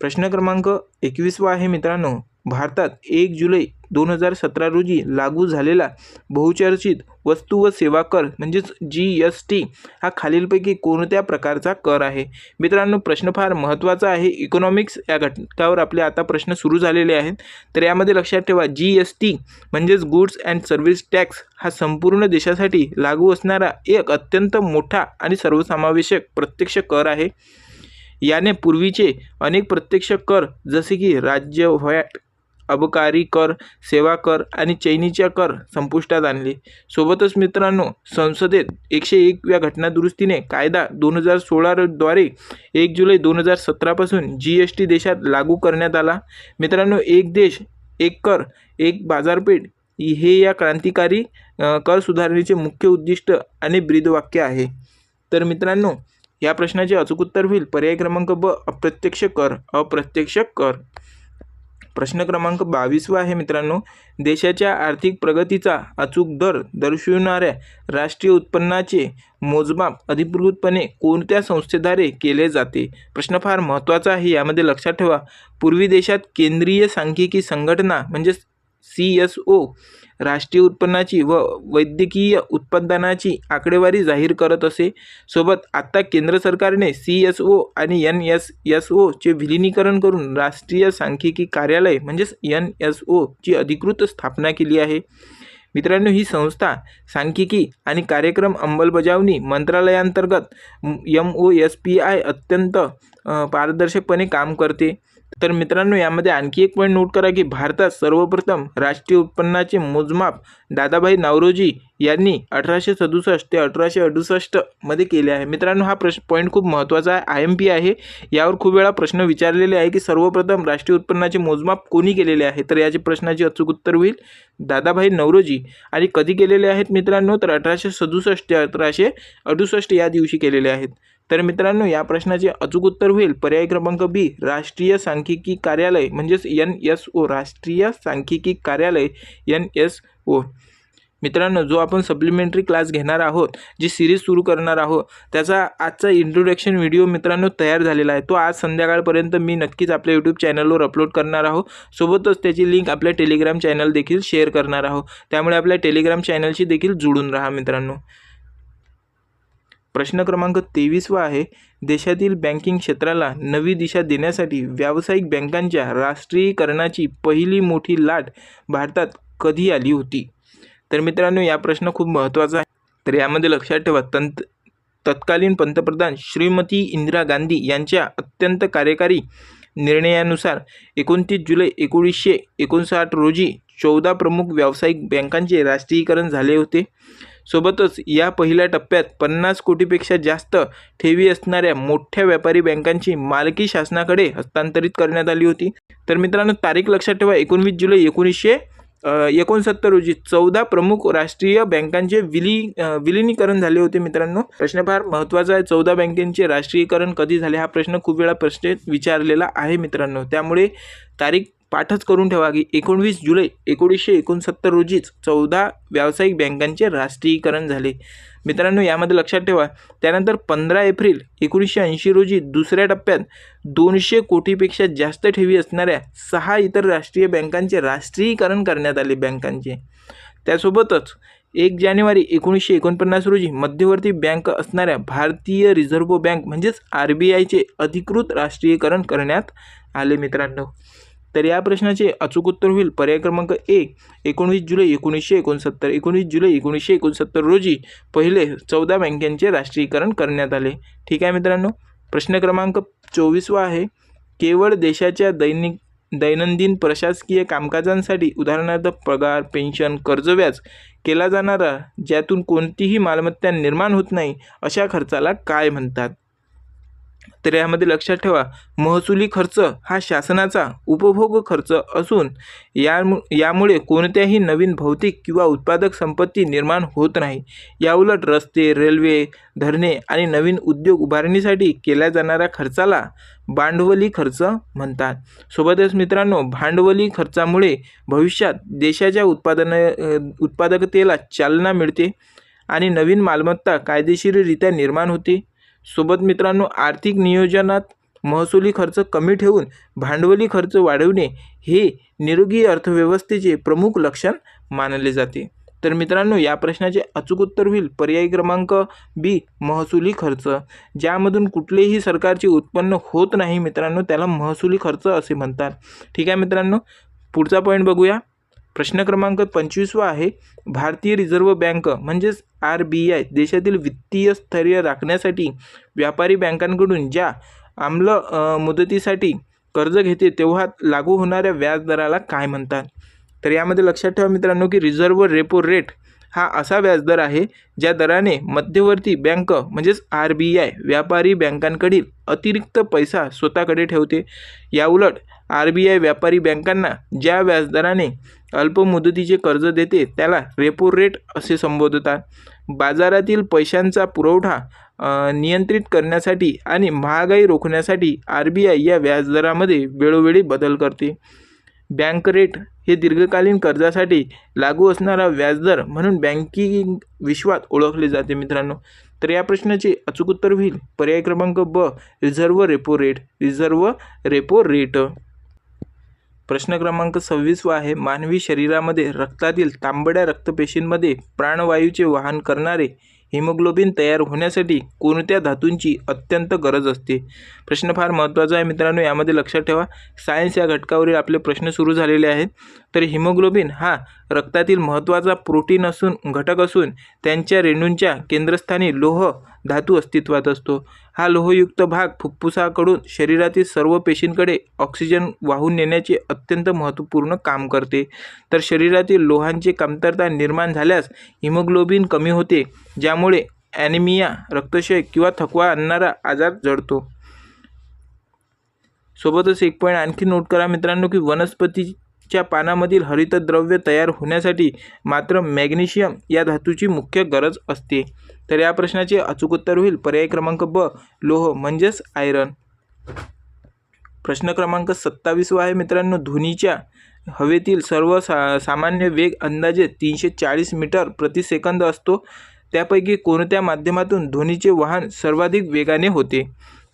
प्रश्न क्रमांक 21 आहे मित्रांनो, भारतात 1 जुलै 2017 रोजी लागू झालेला बहुचर्चित वस्तू व सेवा कर म्हणजेच GST हा खालीलपैकी कोणत्या प्रकारचा कर आहे? मित्रांनो, प्रश्न फार महत्त्वाचा आहे. इकॉनॉमिक्स या घटकावर आपले आता प्रश्न सुरू झालेले आहेत. तर यामध्ये लक्षात ठेवा, GST म्हणजेच गुड्स अँड सर्व्हिस टॅक्स हा संपूर्ण देशासाठी लागू असणारा एक अत्यंत मोठा आणि सर्वसमावेशक प्रत्यक्ष कर आहे. याने पूर्वीचे अनेक प्रत्यक्ष कर जसे की राज्य व्हॅट, अबकारी कर, सेवा कर आणि चैनीच्या कर संपुष्टात आणले. सोबतच मित्रांनो, संसदेत 101व्या घटनादुरुस्तीने कायदा 2016 द्वारे 1 जुलै 2017 पासून GST देशात लागू करण्यात आला. मित्रांनो, एक देश एक कर एक बाजारपेठ हे या क्रांतिकारी कर सुधारणेचे मुख्य उद्दिष्ट आणि ब्रीदवाक्य आहे. तर मित्रांनो, या प्रश्नाचे अचूक उत्तर होईल पर्याय क्रमांक ब, अप्रत्यक्ष कर. अप्रत्यक्ष कर. प्रश्न क्रमांक 22 आहे मित्रांनो, देशाच्या आर्थिक प्रगतीचा अचूक दर दर्शविणाऱ्या राष्ट्रीय उत्पन्नाचे मोजमाप अधिकृतपणे कोणत्या संस्थेद्वारे केले जाते? प्रश्न फार महत्त्वाचा आहे. यामध्ये लक्षात ठेवा, पूर्वी देशात केंद्रीय सांख्यिकी संघटना म्हणजे CSO राष्ट्रीय उत्पन्नाची व वैद्यकीय उत्पादनाची आकडेवारी जाहीर करत असे. सोबत आता केंद्र सरकारने CSO आणि NSSO चे विलीनीकरण करून राष्ट्रीय सांख्यिकी कार्यालय म्हणजेच NSO ची अधिकृत स्थापना केली आहे. मित्रांनो, ही संस्था सांख्यिकी आणि कार्यक्रम अंमलबजावणी मंत्रालयाअंतर्गत MOSPI अत्यंत पारदर्शकपणे काम करते. तर मित्रांनो, यामध्ये आणखी एक पॉईंट नोट करा की भारतात सर्वप्रथम राष्ट्रीय उत्पन्नाचे मोजमाप दादाभाई नौरोजी यांनी 1867 ते 1868 मध्ये केले आहे. मित्रांनो, हा पॉईंट खूप महत्त्वाचा आहे. IMP आहे. यावर खूप वेळा प्रश्न विचारलेले आहे की सर्वप्रथम राष्ट्रीय उत्पन्नाचे मोजमाप कोणी केलेले आहे? तर याची प्रश्नाचे अचूक उत्तर होईल दादाभाई नौरोजी. आणि कधी केलेले आहेत मित्रांनो? तर 1867 ते 1868 या दिवशी केलेले आहेत. तर मित्रांनो, या प्रश्नाचे अचूक उत्तर होईल पर्याय क्रमांक बी, राष्ट्रीय सांख्यिकी कार्यालय म्हणजेच NSO. राष्ट्रीय सांख्यिकी कार्यालय NSO. मित्रांनो, जो आपण सप्लिमेंटरी क्लास घेणार आहोत, जी सिरीज सुरू करणार आहोत, त्याचा आजचा इंट्रोडक्शन व्हिडिओ मित्रांनो तयार झालेला आहे. तो आज संध्याकाळपर्यंत मी नक्कीच आपल्या यूट्यूब चॅनलवर अपलोड करणार आहोत. सोबतच त्याची लिंक आपल्या टेलिग्राम चॅनल देखील शेअर करणार आहोत. त्यामुळे आपल्या टेलिग्राम चॅनलशी देखील जोडून राहा मित्रांनो. प्रश्न क्रमांक 23 आहे, देशातील बँकिंग क्षेत्राला नवी दिशा देण्यासाठी व्यावसायिक बँकांच्या राष्ट्रीयीकरणाची पहिली मोठी लाट भारतात कधी आली होती? तर मित्रांनो, या प्रश्न खूप महत्त्वाचा आहे. तर यामध्ये लक्षात ठेवा, तत्कालीन पंतप्रधान श्रीमती इंदिरा गांधी यांच्या अत्यंत कार्यकारी निर्णयानुसार 29 जुलै 1959 रोजी 14 प्रमुख व्यावसायिक बँकांचे राष्ट्रीयीकरण झाले होते. सोबतच या पहिल्या टप्प्यात 50 कोटीपेक्षा जास्त ठेवी असणाऱ्या मोठ्या व्यापारी बँकांची मालकी शासनाकडे हस्तांतरित करण्यात आली होती. तर मित्रांनो, तारीख लक्षात ठेवा, 19 जुलै 1959 1969 रोजी 14 प्रमुख राष्ट्रीय बँकांचे विलिनीकरण झाले होते मित्रांनो. प्रश्न फार महत्त्वाचा आहे. 14 बँकांचे राष्ट्रीयकरण कधी झाले हा प्रश्न खूप वेळा प्रश्न विचारलेला आहे मित्रांनो. त्यामुळे तारीख पाठच करून ठेवा की 19 जुलै 1969 रोजीच 14 व्यावसायिक बँकांचे राष्ट्रीयकरण झाले मित्रांनो. यामध्ये लक्षात ठेवा. त्यानंतर 15 एप्रिल 1980 रोजी दुसऱ्या टप्प्यात 200 कोटीपेक्षा जास्त ठेवी असणाऱ्या 6 इतर राष्ट्रीय बँकांचे राष्ट्रीयकरण करण्यात आले बँकांचे. त्यासोबतच 1 जानेवारी 1949 रोजी मध्यवर्ती बँक असणाऱ्या भारतीय रिझर्व्ह बँक म्हणजेच RBIचे अधिकृत राष्ट्रीयकरण करण्यात आले मित्रांनो. तर या प्रश्नाचे अचूक उत्तर होईल पर्याय क्रमांक ए. 19 जुलै 1969. 19 जुलै 1969 रोजी पहिले 14 बँकांचे राष्ट्रीयकरण करण्यात आले. ठीक आहे मित्रांनो. प्रश्न क्रमांक 24 आहे. केवळ देशाच्या दैनंदिन प्रशासकीय कामकाजांसाठी उदाहरणार्थ पगार, पेन्शन, कर्जव्याज केला जाणारा ज्यातून कोणतीही मालमत्ता निर्माण होत नाही अशा खर्चाला काय म्हणतात? तर यामध्ये लक्षात ठेवा. महसुली खर्च हा शासनाचा उपभोग खर्च असून यामुळे कोणत्याही नवीन भौतिक किंवा उत्पादक संपत्ती निर्माण होत नाही. याउलट रस्ते, रेल्वे, धरणे आणि नवीन उद्योग उभारणीसाठी केल्या जाणाऱ्या खर्चाला भांडवली खर्च म्हणतात. सोबतच मित्रांनो, भांडवली खर्चामुळे भविष्यात देशाच्या उत्पादकतेला चालना मिळते आणि नवीन मालमत्ता कायदेशीररित्या निर्माण होते. सोबत मित्रांनो, आर्थिक नियोजनात महसुली खर्च कमी ठेवून भांडवली खर्च वाढवणे हे निरोगी अर्थव्यवस्थेचे प्रमुख लक्षण मानले जाते. तर मित्रांनो, या प्रश्नाचे अचूक उत्तर होईल पर्याय क्रमांक बी. महसुली खर्च. ज्यामधून कुठलेही सरकारचे उत्पन्न होत नाही मित्रांनो, त्याला महसुली खर्च असे म्हणतात. ठीक आहे मित्रांनो. पुढचा पॉईंट बघूया. प्रश्न क्रमांक 25 आहे. भारतीय रिझर्व्ह बँक म्हणजेच RBI देशातील वित्तीय स्थैर्य राखण्यासाठी व्यापारी बँकांकडून ज्या मुदतीसाठी कर्ज घेते तेव्हा लागू होणाऱ्या व्याजदराला काय म्हणतात? तर यामध्ये लक्षात ठेवा मित्रांनो की रिझर्व्ह रेपो रेट हा असा व्याजदर आहे ज्या दराने मध्यवर्ती बँक म्हणजेच RBI व्यापारी बँकांकडील अतिरिक्त पैसा स्वतःकडे ठेवते. याउलट RBI व्यापारी बँकांना ज्या व्याजदराने अल्प मुदतीचे कर्ज देते त्याला रेपो रेट असे संबोधतात. बाजारातील पैशांचा पुरवठा नियंत्रित करण्यासाठी आणि महागाई रोखण्यासाठी RBI या व्याजदरामध्ये वेळोवेळी बदल करते. बँक रेट हे दीर्घकालीन कर्जासाठी लागू असणारा व्याजदर म्हणून बँकिंग विश्वात ओळखले जाते मित्रांनो. तर या प्रश्नाचे अचूक उत्तर होईल पर्याय क्रमांक ब. Reserve repo rate. Reserve repo rate. प्रश्न क्रमांक 26 आहे. मानवी शरीरामध्ये रक्तातील तांबड्या रक्तपेशींमध्ये प्राणवायूचे वहन करणारे हिमोग्लोबिन तयार होण्यासाठी कोणत्या धातूंची अत्यंत गरज असते? प्रश्न फार महत्त्वाचा आहे मित्रांनो. यामध्ये लक्षात ठेवा. सायन्स या घटकावरील आपले प्रश्न सुरू झालेले आहेत. तर हिमोग्लोबिन हा रक्तातील महत्त्वाचा प्रोटीन घटक असून त्यांच्या रेणूंच्या केंद्रस्थानी लोह धातू अस्तित्वात असतो. हा लोहयुक्त भाग फुफ्फुसाकडून शरीरातील सर्व पेशींकडे ऑक्सिजन वाहून नेण्याचे अत्यंत महत्त्वपूर्ण काम करते. तर शरीरातील लोहांची कमतरता निर्माण झाल्यास हिमोग्लोबिन कमी होते, ज्यामुळे ॲनिमिया, रक्तक्षय किंवा थकवा आणणारा आजार जडतो. सोबतच एक पॉईंट आणखी नोट करा मित्रांनो की वनस्पतीच्या पानामधील हरितद्रव्य तयार होण्यासाठी मात्र मॅग्नेशियम या धातूची मुख्य गरज असते. तर या प्रश्नाचे अचूक उत्तर होईल पर्याय क्रमांक ब. लोह म्हणजेच आयरन. प्रश्न क्रमांक 27 आहे मित्रांनो. ध्वनीच्या हवेतील सामान्य वेग अंदाजे 340 मीटर प्रति सेकंद असतो. त्यापैकी कोणत्या माध्यमातून ध्वनीचे वाहन सर्वाधिक वेगाने होते?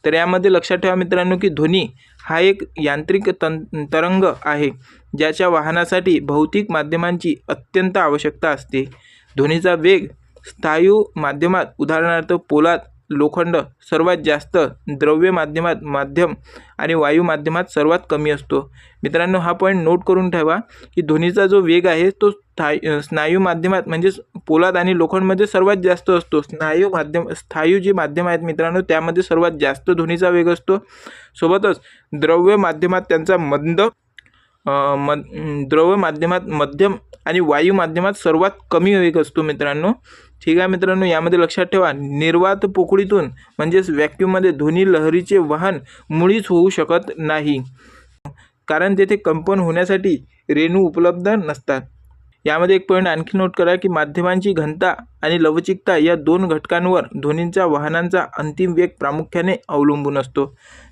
तर यामध्ये लक्षात ठेवा मित्रांनो की ध्वनी हा एक यांत्रिक तरंग आहे ज्याच्या वाहनासाठी भौतिक माध्यमांची अत्यंत आवश्यकता असते. ध्वनीचा वेग स्थायू माध्यमात उदाहरणार्थ पोलाद, लोखंड सर्वात जास्त, द्रव्य माध्यमात मध्यम आणि वायू माध्यमात सर्वात कमी असतो. मित्रांनो, हा पॉईंट नोट करून ठेवा की ध्वनीचा जो वेग आहे तो स्नायू माध्यमात म्हणजेच पोलाद आणि लोखंडमध्ये सर्वात जास्त असतो. स्थायू जी माध्यम आहेत मित्रांनो त्यामध्ये सर्वात जास्त ध्वनीचा वेग असतो. सोबतच द्रव्य माध्यमात त्यांचा द्रव्य माध्यमात मध्यम आणि वायू माध्यमात सर्वात कमी वेग असतो मित्रांनो. ठीक आहे मित्रांनो, यामध्ये लक्षात ठेवा निर्वात पोकळीतून म्हणजेच व्हॅक्यूममध्ये ध्वनी लहरीचे वाहन मुळीच होऊ शकत नाही. कारण तेथे कंपन होण्यासाठी रेणू उपलब्ध नसतात. यामध्ये एक पॉईंट आणखी नोट करा की माध्यमांची घनता आणि लवचिकता या दोन घटकांवर ध्वनींच्या वाहनांचा अंतिम वेग प्रामुख्याने अवलंबून असतो.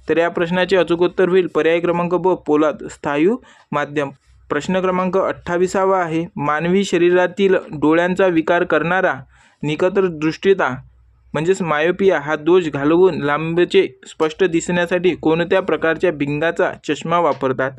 तर या प्रश्नाचे अचूक उत्तर होईल पर्याय क्रमांक ब, पोलाद स्थायू माध्यम. प्रश्न क्रमांक 28 आहे, मानवी शरीरातील डोळ्यांचा विकार करणारा निकट दृष्टिता म्हणजेच मायोपिया हा दोष घालवून लांबचे स्पष्ट दिसण्यासाठी कोणत्या प्रकारच्या भिंगाचा चष्मा वापरतात.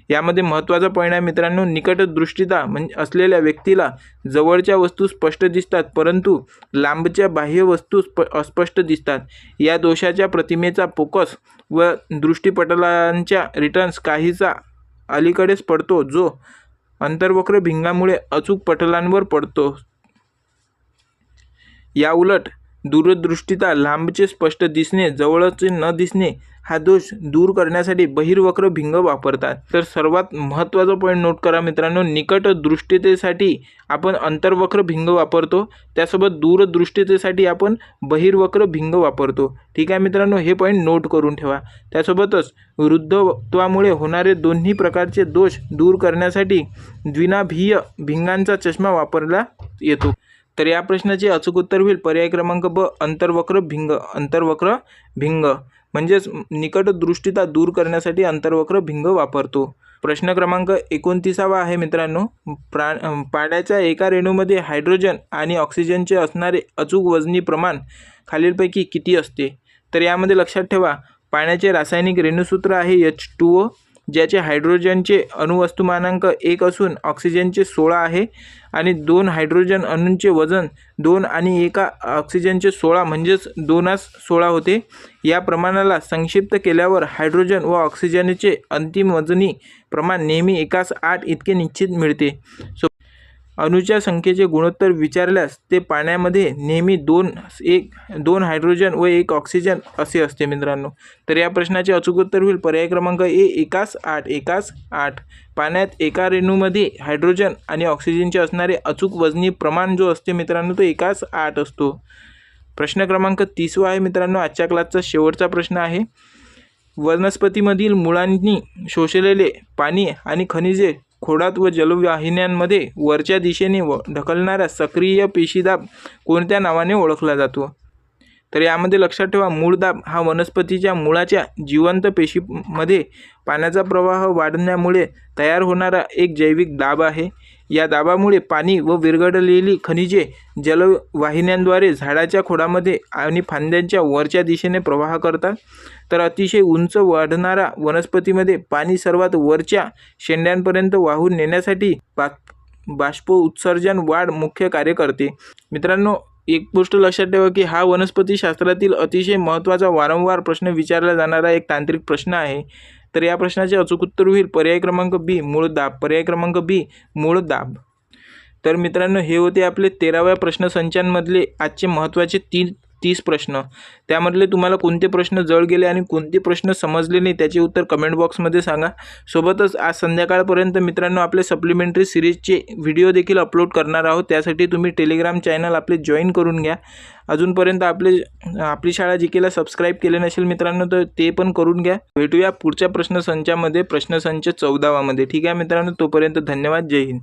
यामध्ये महत्त्वाचा पॉईंट आहे मित्रांनो, निकट दृष्टिता म्हणजे असलेल्या व्यक्तीला जवळच्या वस्तू स्पष्ट दिसतात परंतु लांबच्या बाह्य वस्तू अस्पष्ट दिसतात. या दोषाच्या प्रतिमेचा फोकस व दृष्टिपटलांच्या रिटर्न्स काहीसा अलीकडेच पडतो जो अंतर्वक्र भिंगामुळे अचूक पटलांवर पडतो. या उलट दूरदृष्टिता लांबचे स्पष्ट दिसणे जवळचे न दिसणे हा दोष दूर करण्यासाठी बहिर्वक्र भिंग वापरतात. तर सर्वात महत्त्वाचा पॉईंट नोट करा मित्रांनो, निकट दृष्टितेसाठी आपण अंतर्वक्र भिंग वापरतो, त्यासोबत दूरदृष्टितेसाठी आपण बहिर्वक्र भिंग वापरतो. ठीक आहे मित्रांनो, हे पॉईंट नोट करून ठेवा. त्यासोबतच वृद्धत्वामुळे होणारे दोन्ही प्रकारचे दोष दूर करण्यासाठी द्विनाभीय भिंगांचा चष्मा वापरला येतो. तर या प्रश्नाचे अचूक उत्तर होईल पर्याय क्रमांक ब, अंतर्वक्र भिंग. अंतर्वक्र भिंग म्हणजेच निकट दृष्टिता दूर करण्यासाठी अंतर्वक्र भिंग वापरतो. प्रश्न क्रमांक 29 आहे मित्रांनो, पाण्याच्या एका रेणूमध्ये हायड्रोजन आणि ऑक्सिजनचे असणारे अचूक वजनी प्रमाण खालीलपैकी किती असते. तर यामध्ये लक्षात ठेवा, पाण्याचे रासायनिक रेणूसूत्र आहे H2O, ज्याचे हायड्रोजनचे अणुवस्तुमानांक 1 असून ऑक्सिजनचे 16 आहे आणि 2 हायड्रोजन अणूंचे वजन 2 आणि 1 ऑक्सिजनचे 16 म्हणजेच 2:16 होते. या प्रमाणाला संक्षिप्त केल्यावर हायड्रोजन व ऑक्सिजनचे अंतिम वजनी प्रमाण नेहमी 1:8 इतके निश्चित मिळते. अणूच्या संख्येचे गुणोत्तर विचारल्यास ते पाण्यामध्ये नेहमी 2 हायड्रोजन व 1 ऑक्सिजन असे असते मित्रांनो. तर या प्रश्नाचे अचूक उत्तर होईल पर्याय क्रमांक ए, 1:8. 1:8 पाण्यात एका रेणूमध्ये हायड्रोजन आणि ऑक्सिजनचे असणारे अचूक वजनी प्रमाण जो असते मित्रांनो तो 1:8 असतो. प्रश्न क्रमांक 30 आहे मित्रांनो, आजच्या क्लासचा शेवटचा प्रश्न आहे. वनस्पतीमधील मुळांनी शोषलेले पाणी आणि खनिजे खोडात व जलवाहिन्यांमध्ये वरच्या दिशेने ढकलणाऱ्या सक्रिय पेशीदाब कोणत्या नावाने ओळखला जातो. तर यामध्ये लक्षात ठेवा, मूळदाब हा वनस्पतीच्या मुळाच्या जिवंत पेशीमध्ये पाण्याचा प्रवाह वाढण्यामुळे तयार होणारा एक जैविक दाब आहे. या दाबामुळे पाणी व विरघळलेली खनिजे जलवाहिन्यांद्वारे झाडाच्या खोडामध्ये आणि फांद्यांच्या वरच्या दिशेने प्रवाह करतात. तर अतिशय उंच वाढणारा वनस्पतीमध्ये पाणी सर्वात वरच्या शेंड्यांपर्यंत वाहून नेण्यासाठी बाष्प उत्सर्जन वाढ मुख्य कार्य करते. मित्रांनो, एक गोष्ट लक्षात ठेवा की हा वनस्पतीशास्त्रातील अतिशय महत्त्वाचा वारंवार प्रश्न विचारला जाणारा एक तांत्रिक प्रश्न आहे. तर या प्रश्नाचे अचूक उत्तर होईल पर्याय क्रमांक बी, मूळदाब. पर्याय क्रमांक बी, मूळदाब. तर मित्रांनो, हे होते आपले 13व्या प्रश्नसंचांमधले आजचे महत्त्वाचे 30 प्रश्न. त्यामधले तुम्हाला कोणते प्रश्न जळ गेले आणि कोणते प्रश्न समजले नाही त्याचे उत्तर कमेंट बॉक्समध्ये सांगा. सोबतच आज संध्याकाळपर्यंत मित्रांनो आपले सप्लिमेंटरी सिरीजचे व्हिडिओ देखील अपलोड करणार आहोत. त्यासाठी तुम्ही टेलिग्राम चॅनल आपले जॉईन करून घ्या. अजूनपर्यंत आपली शाळा जीकेला सबस्क्राईब केले नसेल मित्रांनो तर ते पण करून घ्या. भेटूया पुढच्या प्रश्नसंचामध्ये, प्रश्नसंच 14वामध्ये. ठीक आहे मित्रांनो, तोपर्यंत धन्यवाद. जय हिंद.